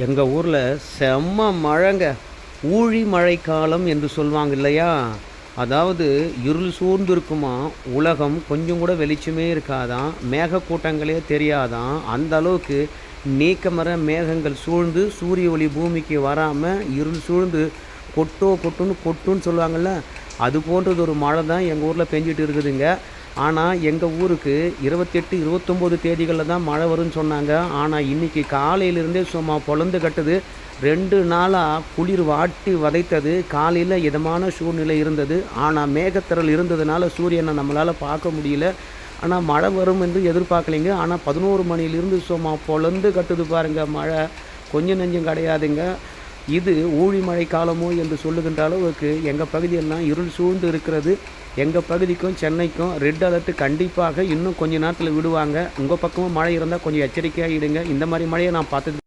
எங்கள் ஊரில் செம்ம மழைங்க. ஊழி மழைக்காலம் என்று சொல்லுவாங்க இல்லையா? அதாவது இருள் சூழ்ந்து இருக்குமா, உலகம் கொஞ்சம் கூட வெளிச்சமே இருக்காதாம், மேகக்கூட்டங்களே தெரியாதாம். அந்த அளவுக்கு நீக்கமற மேகங்கள் சூழ்ந்து சூரிய ஒளி பூமிக்கு வராமல் இருள் சூழ்ந்து கொட்டுன்னு கொட்டுன்னு சொல்லுவாங்கள்ல, அது போன்றது ஒரு மழை தான் எங்கள் ஊரில் பெஞ்சிட்டு இருக்குதுங்க. ஆனால் எங்கள் ஊருக்கு 28, 29 தேதிகளில் தான் மழை வரும்னு சொன்னாங்க. ஆனால் இன்றைக்கி காலையிலேருந்தே சும்மா பொழந்து கட்டுது. 2 நாளாக குளிர் வாட்டி வதைத்தது. காலையில் இதமான சூழ்நிலை இருந்தது. ஆனால் மேகத்திரள் இருந்ததுனால சூரியனை நம்மளால் பார்க்க முடியல. ஆனால் மழை வரும் என்று எதிர்பார்க்கலைங்க. ஆனால் 11 மணியிலிருந்து சும்மா பொழந்து கட்டுது பாருங்கள் மழை. கொஞ்சம் நெஞ்சம் கிடையாதுங்க. இது ஊழி மழை காலமோ என்று சொல்லுகின்ற அளவுக்கு எங்கள் பகுதியெல்லாம் இருள் சூழ்ந்து இருக்கிறது. எங்கள் பகுதிக்கும் சென்னைக்கும் ரெட் அலர்ட் கண்டிப்பாக இன்னும் கொஞ்ச நேரத்தில் விடுவாங்க. உங்கள் பக்கமும் மழை இருந்தால் கொஞ்சம் எச்சரிக்கையாக இடுங்க. இந்த மாதிரி மழையை நான் பார்த்தது